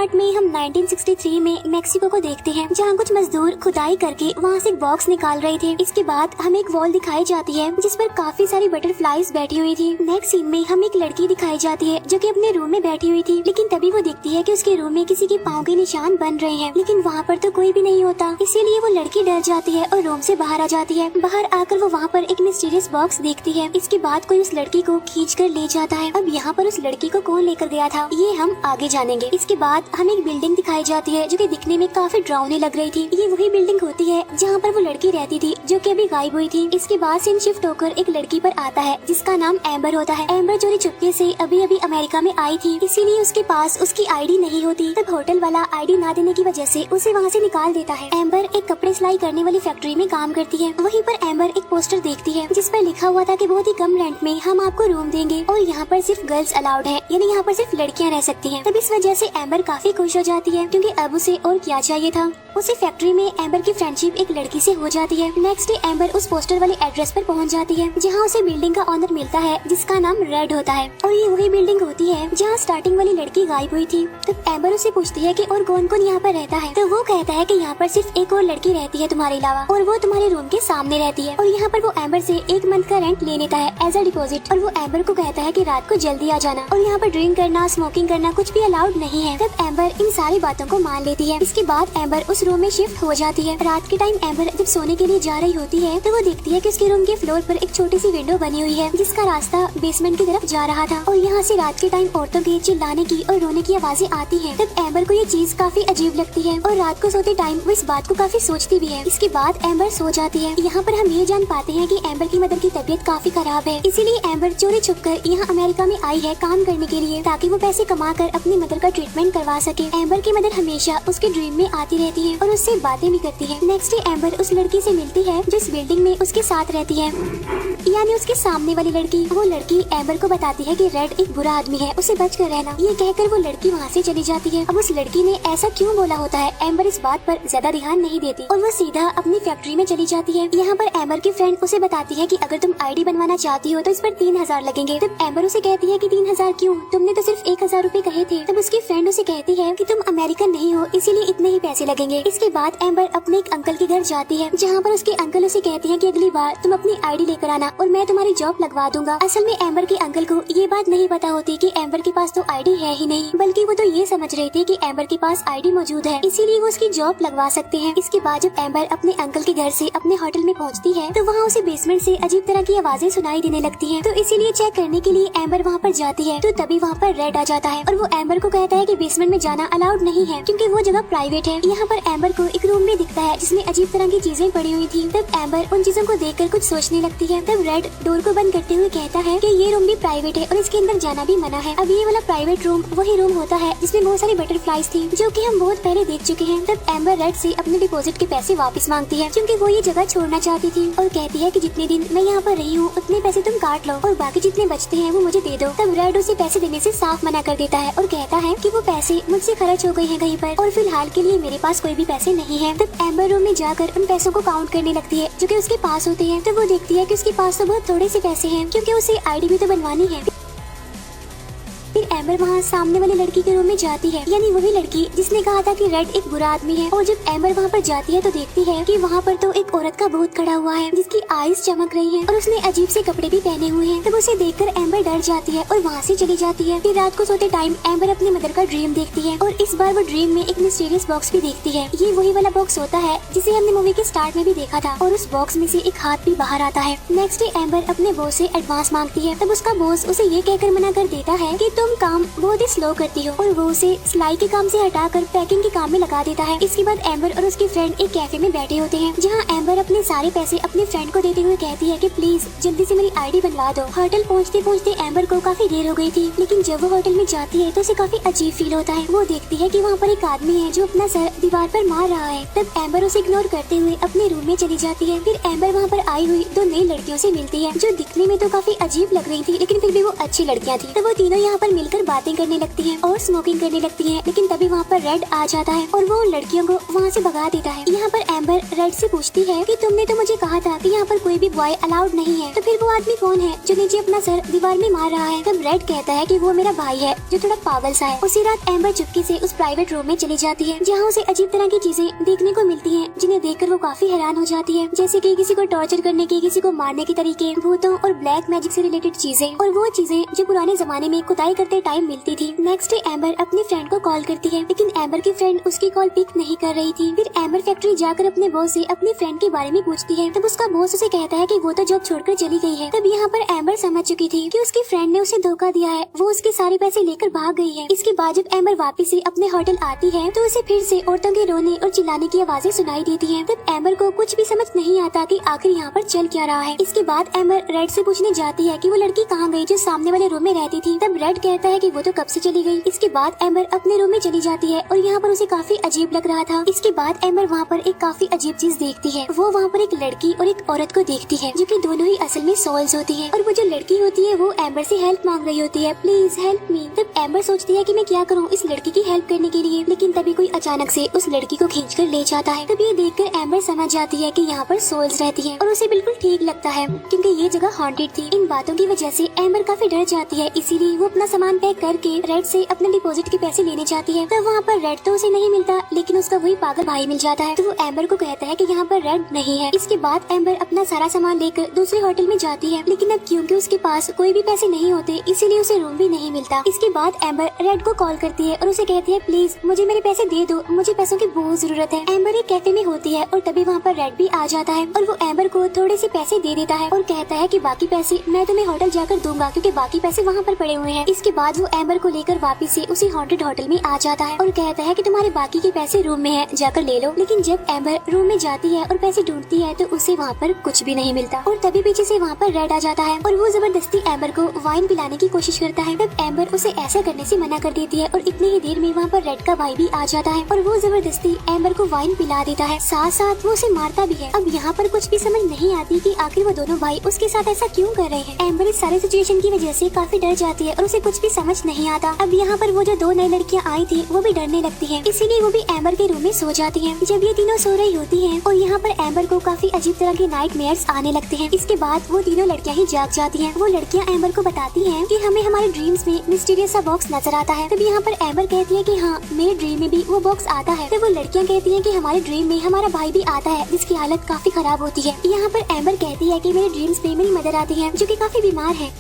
Part में हम 1963 में मेक्सिको को देखते हैं, जहाँ कुछ मजदूर खुदाई करके वहाँ से एक बॉक्स निकाल रहे थे। इसके बाद हमें एक वॉल दिखाई जाती है जिस पर काफी सारी बटरफ्लाईज बैठी हुई थी। नेक्स्ट सीन में हमें एक लड़की दिखाई जाती है जो कि अपने रूम में बैठी हुई थी, लेकिन तभी वो दिखती है कि उसके रूम में किसी के पाँव के निशान बन रहे हैं, लेकिन वहाँ पर तो कोई भी नहीं होता। इसीलिए वो लड़की डर जाती है और रूम से बाहर आ जाती है। बाहर आकर वो वहाँ पर एक मिस्टीरियस बॉक्स देखती है। इसके बाद कोई उस लड़की को खींच कर ले जाता है। अब यहाँ पर उस लड़की को कौन लेकर गया था ये हम आगे जानेंगे। इसके बाद हमें एक बिल्डिंग दिखाई जाती है जो कि दिखने में काफी डरावनी लग रही थी। ये वही बिल्डिंग होती है जहाँ पर वो लड़की रहती थी जो कि अभी गायब हुई थी। इसके बाद सीन शिफ्ट होकर एक लड़की पर आता है जिसका नाम एम्बर होता है। एम्बर चोरी चुपके से अभी अभी अमेरिका में आई थी, इसीलिए उसके पास उसकी आईडी नहीं होती। तब होटल वाला आईडी ना देने की वजह से उसे वहाँ से निकाल देता है। एम्बर एक कपड़े सिलाई करने वाली फैक्ट्री में काम करती है। वहीं पर एम्बर एक पोस्टर देखती है जिस पर लिखा हुआ था कि बहुत ही कम रेंट में हम आपको रूम देंगे और यहाँ पर सिर्फ गर्ल्स अलाउड है, यानी यहाँ पर सिर्फ लड़कियाँ रह सकती हैं। तब इस वजह से एम्बर काफी खुश हो जाती है क्योंकि अब उसे और क्या चाहिए था। उसी फैक्ट्री में एम्बर की फ्रेंडशिप एक लड़की से हो जाती है। नेक्स्ट डे एम्बर उस पोस्टर वाले एड्रेस पर पहुंच जाती है जहां उसे बिल्डिंग का ऑनर मिलता है जिसका नाम रेड होता है, और ये वही बिल्डिंग होती है जहां स्टार्टिंग वाली लड़की गायब हुई थी। तब एम्बर उसे पूछती है कि और कौन कौन यहाँ पर रहता है, तो वो कहता है कि यहाँ पर सिर्फ एक और लड़की रहती है तुम्हारे अलावा, और वो तुम्हारे रूम के सामने रहती है। और यहाँ पर वो एम्बर से 1 मंथ का रेंट ले लेता है एज अ डिपॉजिट, और वो एम्बर को कहता है कि रात को जल्दी आ जाना, और यहाँ पर ड्रिंक करना स्मोकिंग करना कुछ भी अलाउड नहीं है। तब एम्बर इन सारी बातों को मान लेती है। इसके बाद एम्बर उस रूम में शिफ्ट हो जाती है। रात के टाइम एम्बर जब सोने के लिए जा रही होती है तो वो देखती है कि उसके रूम के फ्लोर पर एक छोटी सी विंडो बनी हुई है जिसका रास्ता बेसमेंट की तरफ जा रहा था, और यहाँ से रात के टाइम औरतों के चिल्लाने की और रोने की आवाजें आती हैं। तब एम्बर को ये चीज काफी अजीब लगती है और रात को सोते टाइम वो इस बात को काफी सोचती भी है। इसके बाद एम्बर सो जाती है। यहाँ पर हम ये जान पाते हैं कि एम्बर की मदर की तबीयत काफी खराब है, इसीलिए एम्बर चोरी छुपकर यहाँ अमेरिका में आई है काम करने के लिए ताकि वो पैसे कमा कर अपनी मदर का ट्रीटमेंट करवा सके। एम्बर की मदर हमेशा उसके ड्रीम में आती रहती है और उससे बातें भी करती है। नेक्स्ट डे एम्बर उस लड़की से मिलती है जो इस बिल्डिंग में उसके साथ रहती है, यानी उसके सामने वाली लड़की। वो लड़की एम्बर को बताती है कि रेड एक बुरा आदमी है, उसे बच कर रहना। ये कहकर वो लड़की वहाँ से चली जाती है। अब उस लड़की ने ऐसा क्यों बोला होता है एम्बर इस बात पर ज्यादा ध्यान नहीं देती और वो सीधा अपनी फैक्ट्री में चली जाती है। यहाँ पर एम्बर की फ्रेंड उसे बताती है कि अगर तुम आईडी बनवाना चाहती हो तो इस पर 3000 लगेंगे। तब एम्बर उसे कहती है कि 3000 क्यों, तुमने तो सिर्फ 1000 रूपए कहे थे। तब उसकी फ्रेंड उसे कहती है कि तुम अमेरिकन नहीं हो इसीलिए इतने ही पैसे लगेंगे। इसके बाद एम्बर अपने एक अंकल के घर जाती है जहाँ पर उसके अंकल उसे कहते हैं कि अगली बार तुम अपनी आईडी लेकर आना और मैं तुम्हारी जॉब लगवा दूंगा। असल में एम्बर के अंकल को ये बात नहीं पता होती कि एम्बर के पास तो आईडी है ही नहीं, बल्कि वो तो ये समझ रहे थे कि एम्बर के पास आईडी मौजूद है, इसीलिए वो उसकी जॉब लगवा सकते हैं। इसके बाद जब एम्बर अपने अंकल के घर से अपने होटल में पहुंचती है तो वहाँ उसे बेसमेंट से अजीब तरह की आवाजें सुनाई देने लगती हैं। तो इसीलिए चेक करने के लिए एम्बर वहाँ पर जाती है तो तभी वहाँ पर रेड आ जाता है और वो एम्बर को कहता है कि बेसमेंट में जाना अलाउड नहीं है क्योंकि वो जगह प्राइवेट है। यहाँ पर एम्बर को एक रूम भी दिखता है जिसमें अजीब तरह की चीजें पड़ी हुई थी। तब एम्बर उन चीजों को देखकर कुछ सोचने लगती है। तब रेड डोर को बंद करते हुए कहता है कि ये रूम भी प्राइवेट है और इसके अंदर जाना भी मना है। अब ये वाला प्राइवेट रूम वही रूम होता है जिसमें बहुत सारी बटरफ्लाईज थी जो कि हम बहुत पहले देख चुके हैं। तब एम्बर रेड से अपने डिपॉजिट के पैसे वापस मांगती है क्योंकि वो ये जगह छोड़ना चाहती थी और कहती है कि जितने दिन मैं यहाँ पर रही हूँ उतने पैसे तुम काट लो और बाकी जितने बचते हैं वो मुझे दे दो। तब रेड उसे पैसे देने से साफ मना कर देता है और कहता है कि वो पैसे मुझसे खर्च हो गए हैं कहीं पर और फिलहाल के लिए मेरे पास कोई भी पैसे नहीं है। तब एम्बर रूम में जाकर उन पैसों को काउंट करने लगती है जो कि उसके पास होते हैं। तो वो देखती है कि उसके पास तो बहुत थोड़े से पैसे हैं क्योंकि उसे आईडी भी तो बनवानी है। फिर एम्बर वहाँ सामने वाली लड़की के रूम में जाती है, यानी वही लड़की जिसने कहा था कि रेड एक बुरा आदमी है। और जब एम्बर वहाँ पर जाती है तो देखती है कि वहाँ पर तो एक औरत का भूत खड़ा हुआ है जिसकी आईज चमक रही हैं और उसने अजीब से कपड़े भी पहने हुए हैं। तब उसे देखकर एम्बर डर जाती है और वहाँ से चली जाती है। फिर रात को सोते टाइम एम्बर अपनी मदर का ड्रीम देखती है और इस बार वो ड्रीम में एक मिस्टीरियस बॉक्स भी देखती है। ये वही वाला बॉक्स होता है जिसे हमने मूवी के स्टार्ट में भी देखा था और उस बॉक्स में से एक हाथ भी बाहर आता है। नेक्स्ट डे एम्बर अपने बॉस से एडवांस मांगती है। तब उसका बॉस उसे ये कहकर मना कर देता है कि तुम काम बहुत ही स्लो करती हो और वो उसे सिलाई के काम से हटाकर पैकिंग के काम में लगा देता है। इसके बाद एम्बर और उसकी फ्रेंड एक कैफे में बैठे होते हैं जहाँ एम्बर अपने सारे पैसे अपने फ्रेंड को देते हुए कहती है कि प्लीज जल्दी से मेरी आईडी बनवा दो। होटल पहुँचते पहुँचते एम्बर को काफी देर हो गई थी, लेकिन जब वो होटल में जाती है तो उसे काफी अजीब फील होता है। वो देखती है कि वहाँ पर एक आदमी है जो अपना सर दीवार पर मार रहा है। तब एम्बर उसे इग्नोर करते हुए अपने रूम में चली जाती है। फिर एम्बर वहाँ पर आई हुई 2 नई लड़कियों से मिलती है जो दिखने में तो काफी अजीब लग रही थी, लेकिन फिर भी वो अच्छी लड़कियाँ थी। तब वो तीनों यहाँ पर मिलकर बैठकर बातें करने लगती है और स्मोकिंग करने लगती है। लेकिन तभी वहाँ पर रेड आ जाता है और वो उन लड़कियों को वहाँ से भगा देता है। यहाँ पर एम्बर रेड से पूछती है कि तुमने तो मुझे कहा था कि यहाँ पर कोई भी बॉय अलाउड नहीं है, तो फिर वो आदमी कौन है जो नीचे अपना सर दीवार में मार रहा है। तब रेड कहता है कि वो मेरा भाई है जो थोड़ा पागल सा है। उसी रात एम्बर चुपके से उस प्राइवेट रूम में चली जाती है जहाँ उसे अजीब तरह की चीजें देखने को मिलती हैं, जिन्हें देखकर वो काफी हैरान हो जाती है, जैसे कि किसी को टॉर्चर करने के, किसी को मारने के तरीके, भूतों और ब्लैक मैजिक से रिलेटेड चीजें, और वो चीजें जो पुराने जमाने में खुदाई करते टाइम मिलती थी। नेक्स्ट डे एम्बर अपनी फ्रेंड को कॉल करती है, लेकिन एम्बर की फ्रेंड उसकी कॉल पिक नहीं कर रही थी। फिर एम्बर फैक्ट्री जाकर अपने बॉस से अपनी फ्रेंड के बारे में पूछती है। तब उसका बॉस उसे कहता है कि वो तो जॉब छोड़कर चली गई है। तब यहाँ पर एम्बर समझ चुकी थी कि उसकी फ्रेंड ने उसे धोखा दिया है, वो उसके सारे पैसे लेकर भाग गई है। इसके बाद जब एम्बर वापस से अपने होटल आती है तो उसे फिर से औरतों के रोने और चिल्लाने की आवाजें सुनाई देती हैं। तब एम्बर को कुछ भी समझ नहीं आता कि आखिर यहाँ पर चल क्या रहा है। इसके बाद एम्बर रेड से पूछने जाती है कि वो लड़की कहाँ गई जो सामने वाले रूम में रहती थी। तब रेड कहता है कि वो तो कब से चली गई। इसके बाद एम्बर अपने रूम में चली जाती है और यहाँ पर उसे काफी अजीब लग रहा था। इसके बाद एम्बर वहाँ पर एक काफी अजीब चीज देखती है। वो वहाँ पर एक लड़की और एक औरत को देखती है जो कि दोनों ही असल में सोल्स होती है, और वो जो लड़की होती है वो एम्बर से हेल्प मांग रही होती है, प्लीज हेल्प मी। तब एम्बर सोचती है कि मैं क्या करूँ इस लड़की की हेल्प करने के लिए, लेकिन तभी कोई अचानक से उस लड़की को खींच कर ले जाता है। तब ये देखकर एम्बर समझ जाती है कि यहाँ पर सोल्स रहती है और उसे बिल्कुल ठीक लगता है क्योंकि ये जगह हॉन्टेड थी। इन बातों की वजह से एम्बर काफी डर जाती है, इसीलिए वो अपना सामान पैक करके रेड से अपने डिपॉजिट के पैसे लेने जाती है। तब वहाँ पर रेड तो उसे नहीं मिलता, लेकिन उसका वही पागल भाई मिल जाता है। तो वो एम्बर को कहता है कि यहाँ पर रेड नहीं है। इसके बाद एम्बर अपना सारा सामान लेकर दूसरे होटल में जाती है, लेकिन अब क्योंकि उसके पास कोई भी पैसे नहीं होते इसीलिए उसे रूम भी नहीं मिलता। इसके बाद एम्बर रेड को कॉल करती है और उसे कहती है प्लीज मुझे मेरे पैसे दे दो, मुझे पैसों की बहुत जरूरत है। एम्बर एक कैफे में होती है और तभी वहाँ पर रेड भी आ जाता है और वो एम्बर को थोड़े से पैसे दे देता है और कहता है कि बाकी पैसे मैं तुम्हें होटल जाकर दूंगा क्योंकि बाकी पैसे वहाँ पर पड़े हुए हैं। इसके बाद वो एम्बर को लेकर वापस से उसी हॉन्टेड होटल में आ जाता है और कहता है कि तुम्हारे बाकी के पैसे रूम में है, जाकर ले लो। लेकिन जब एम्बर रूम में जाती है और पैसे ढूंढती है तो उसे वहाँ पर कुछ भी नहीं मिलता और तभी पीछे से वहाँ पर रेड आ जाता है और वो जबरदस्ती एम्बर को वाइन पिलाने की कोशिश करता है। तब एम्बर उसे ऐसा करने से मना कर देती है और इतनी ही देर में वहाँ पर रेड का भाई भी आ जाता है और वो जबरदस्ती एम्बर को वाइन पिला देता है, साथ साथ वो उसे मारता भी है। अब यहाँ पर कुछ भी समझ नहीं आती कि आखिर वो दोनों भाई उसके साथ ऐसा क्यों कर रहे हैं। एम्बर इस सारी सिचुएशन की वजह से काफी डर जाती है और उसे कुछ भी समझ नहीं आता। अब यहाँ पर वो जो दो नई लड़कियाँ आई थी वो भी डरने लगती है, इसीलिए वो भी एम्बर के रूम में सो जाती है। जब ये तीनों सो रही होती है और यहाँ पर एम्बर को काफी अजीब तरह के नाइटमेयर्स आने लगते हैं। इसके बाद वो तीनों लड़कियाँ ही जाग जाती हैं। वो लड़कियाँ एम्बर को बताती हैं कि हमें हमारे ड्रीम्स में मिस्टीरियस सा बॉक्स नजर आता है। तब यहाँ पर एम्बर कहती है कि हाँ मेरे ड्रीम में भी वो बॉक्स आता है। तब वो लड़कियाँ कहती हैं कि हमारे ड्रीम में हमारा भाई भी आता है जिसकी हालत काफी खराब होती है। यहाँ पर एम्बर कहती है कि मेरे ड्रीम्स में मेरी मदर आती है जो कि काफी बीमार है।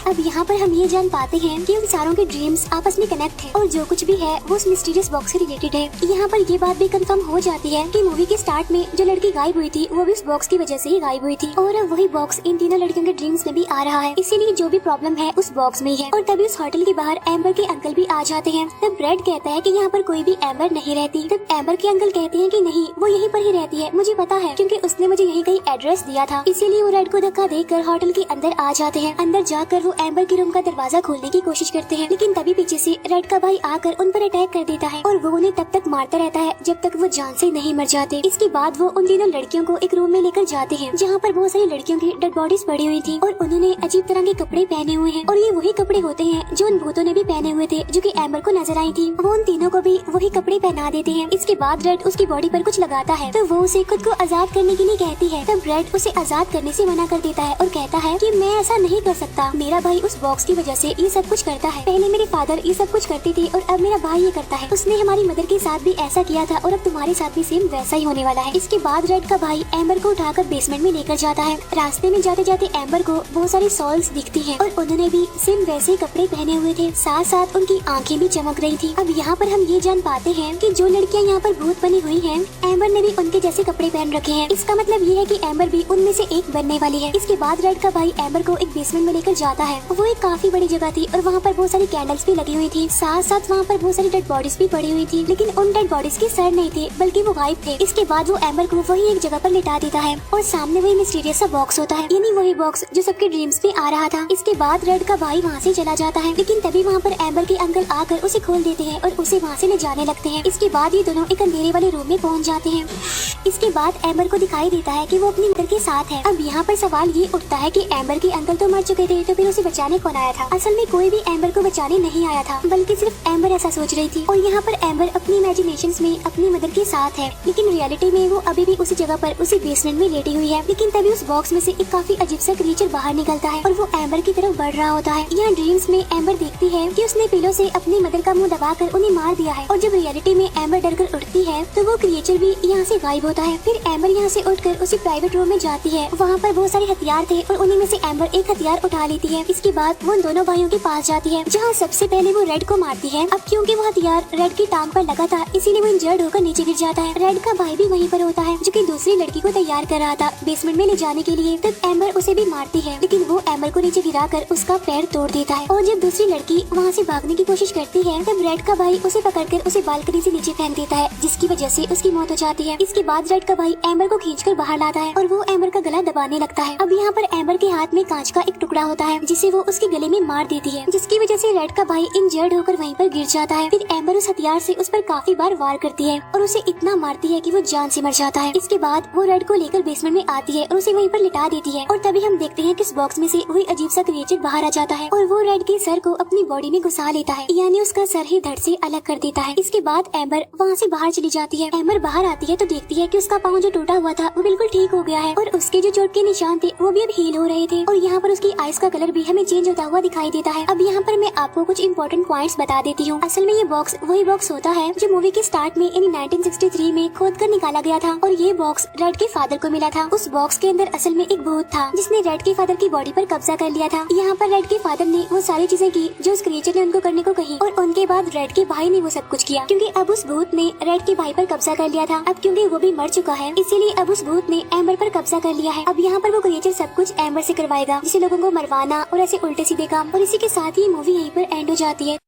अब यहाँ पर हम ये जान पाते हैं कि उन सारों के ड्रीम्स आपस में कनेक्ट हैं और जो कुछ भी है वो उस मिस्टीरियस बॉक्स से रिलेटेड है। यहाँ पर ये बात भी कंफर्म हो जाती है कि मूवी के स्टार्ट में जो लड़की गायब हुई थी वो भी उस बॉक्स की वजह से ही गायब हुई थी और वही बॉक्स इन तीनों लड़कियों के ड्रीम्स में भी आ रहा है, इसीलिए जो भी प्रॉब्लम है उस बॉक्स में ही है। और तभी उस होटल के बाहर एम्बर के अंकल भी आ जाते हैं। तब रेड कहता है कि यहाँ पर कोई भी एम्बर नहीं रहती। तब एम्बर के अंकल कहते हैं कि नहीं वो यहीं पर ही रहती है, मुझे पता है क्योंकि उसने मुझे यहीं कहीं एड्रेस दिया था। इसीलिए वो रेड को धक्का देकर होटल के अंदर आ जाते हैं। अंदर जाकर वो एम्बर के रूम का दरवाजा खोलने की कोशिश करते हैं, लेकिन तभी पीछे से रेड का भाई आकर उन पर अटैक कर देता है और वो उन्हें तब तक मारता रहता है जब तक वो जान से नहीं मर जाते। इसके बाद वो उन तीनों लड़कियों को एक रूम में लेकर जाते हैं जहाँ पर बहुत सारी लड़कियों की डेड बॉडीज पड़ी हुई थी और उन्होंने अजीब तरह के कपड़े पहने हुए हैं और ये वही कपड़े होते हैं जो उन भूतों ने भी पहने हुए थे जो कि एम्बर को नजर आई थी। वो उन तीनों को भी वही कपड़े पहना देते हैं। इसके बाद रेड उसकी बॉडी पर कुछ लगाता है तो वो उसे खुद को आजाद करने के लिए कहती है। तब रेड उसे आजाद करने से मना कर देता है और कहता है कि मैं ऐसा नहीं कर सकता, मेरा भाई उस बॉक्स की वजह से ये सब कुछ करता है। पहले मेरे फादर ये सब कुछ करते थे और अब मेरा भाई ये करता है। उसने हमारी मदर के साथ भी ऐसा किया था और अब तुम्हारे साथ भी सेम वैसा ही होने वाला है। इसके बाद रेड का भाई एम्बर को उठाकर बेसमेंट में लेकर जाता है। रास्ते में जाते जाते एम्बर को बहुत सारी सॉल्स दिखती हैं और उन्होंने भी सेम वैसे ही कपड़े पहने हुए थे, साथ साथ उनकी आंखें भी चमक रही थी। अब यहाँ पर हम ये जान पाते हैं कि जो लड़कियाँ यहाँ पर भूत बनी हुई हैं, एम्बर ने भी उनके जैसे कपड़े पहन रखे हैं। इसका मतलब ये है कि एम्बर भी उनमें से एक बनने वाली है। इसके बाद रेड का भाई एम्बर को एक बेसमेंट में लेकर जाता है। वो एक काफी बड़ी जगह थी और वहाँ पर बहुत सारी कैंडल्स भी लगी हुई थी, साथ साथ वहाँ पर बहुत सारी डेड बॉडीज भी पड़ी हुई थी, लेकिन उन डेड बॉडीज के सर नहीं थे बल्कि वो गायब थे। इसके बाद वो एम्बर को वही एक जगह पर लिटा देता है और सामने वही मिस्टीरियस सा बॉक्स होता है, यानी वही बॉक्स जो सबके ड्रीम्स में आ रहा था। इसके बाद रेड का भाई वहाँ से चला जाता है, लेकिन तभी वहाँ पर एम्बर के अंकल आकर उसे खोल देते हैं और उसे वहाँ से ले जाने लगते हैं। इसके बाद ये दोनों एक अंधेरे वाले रूम में पहुँच जाते हैं। इसके बाद एम्बर को दिखाई देता है कि वो अपनी मदर के साथ है। अब यहाँ पर सवाल ये उठता है कि एम्बर के अंकल तो मर चुके थे, तो फिर उसे बचाने कौन आया था। असल में कोई भी एम्बर को बचाने नहीं आया था, बल्कि सिर्फ एम्बर ऐसा सोच रही थी। और यहाँ पर एम्बर अपनी इमेजिनेशंस में अपनी मदर के साथ है, लेकिन रियलिटी में वो अभी भी उसी जगह पर उसी बेसमेंट में लेटी हुई है। लेकिन तभी उस बॉक्स में से एक काफी अजीब सा क्रीचर बाहर निकलता है और वो एम्बर की तरफ बढ़ रहा होता है। यहाँ ड्रीम्स में एम्बर देखती है कि उसने पिलो से अपनी मदर का मुंह दबाकर उन्हें मार दिया है। और जब रियलिटी में एम्बर डरकर उठती है तो वो क्रिएचर भी यहाँ से गायब होता है। फिर एम्बर यहाँ से उठकर उसी प्राइवेट रूम में जाती है। वहाँ पर बहुत सारे हथियार थे और उन्हीं में से एम्बर एक हथियार उठा लेती है। इसके बाद वो उन दोनों भाइयों के पास जाती है, जहाँ सबसे पहले वो रेड को मारती है। अब क्योंकि वो हथियार रेड की टांग पर लगा था, इसीलिए वो इंजर्ड होकर नीचे गिर जाता है। रेड का भाई भी वहीं पर होता है, जो कि दूसरी लड़की को तैयार कर रहा था बेसमेंट में ले जाने के लिए। तब एम्बर उसे भी मारती है, लेकिन वो एम्बर को नीचे गिराकर उसका पैर तोड़ देता है। और जब दूसरी लड़की वहाँ से भागने की कोशिश करती है, तब रेड का भाई उसे पकड़कर उसे बालकनी से नीचे फेंक देता है, जिसकी वजह से उसकी मौत हो जाती है। इसके बाद रेड का भाई एम्बर को खींचकर बाहर लाता है और वो एम्बर का गला दबाने लगता है। अब यहाँ पर एम्बर के हाथ में कांच का एक टुकड़ा होता है, जिसे वो उसके गले में मार देती है, जिसकी वजह से रेड का भाई इंजर्ड होकर वहीं पर गिर जाता है। फिर एम्बर उस हथियार से उस पर काफी बार वार करती है और उसे इतना मारती है कि वो जान से मर जाता है। इसके बाद वो रेड को लेकर बेसमेंट में आती है और उसे वहीं पर लिटा देती है। और तभी हम देखते हैं कि इस बॉक्स में से वही अजीब सा क्रिएचर बाहर आ जाता है और वो रेड के सर को अपनी बॉडी में घुसा लेता है, यानी उसका सर ही धड़ से अलग कर देता है। इसके बाद एम्बर वहाँ से बाहर चली जाती है। एम्बर बाहर आती है तो देखती है कि उसका पाँव जो टूटा हुआ था वो बिल्कुल ठीक हो गया है और उसके जो चोट के निशान थे वो भी अब हील हो रहे थे। और यहाँ पर उसकी आइस का कलर भी हमें चेंज होता हुआ दिखाई देता है। अब यहाँ पर मैं आपको कुछ इंपॉर्टेंट पॉइंट्स बता देती हूँ। असल में ये बॉक्स वही बॉक्स होता है जो मूवी के स्टार्ट में यानी 1963 में खोद कर निकाला गया था और ये बॉक्स रेड के फादर को मिला था। उस बॉक्स के अंदर असल में एक भूत था जिसने रेड के फादर की बॉडी पर कब्जा कर लिया था। यहाँ पर रेड के फादर ने वो सारी चीजें की जो उस क्रिएचर ने उनको करने को कही और उनके बाद रेड के भाई ने वो सब कुछ किया, क्योंकि अब उस भूत ने रेड के भाई पर कब्जा कर लिया था। अब क्योंकि वो भी मर चुका है, इसीलिए अब उस भूत ने एम्बर पर कब्जा कर लिया है। अब यहाँ पर वो क्रिएचर सब कुछ एम्बर से करवाएगा, जिसे लोगों को मरवाना और ऐसे उल्टे सीधे काम। और इसी के साथ ही मूवी यहीं पर एंड हो जाती है।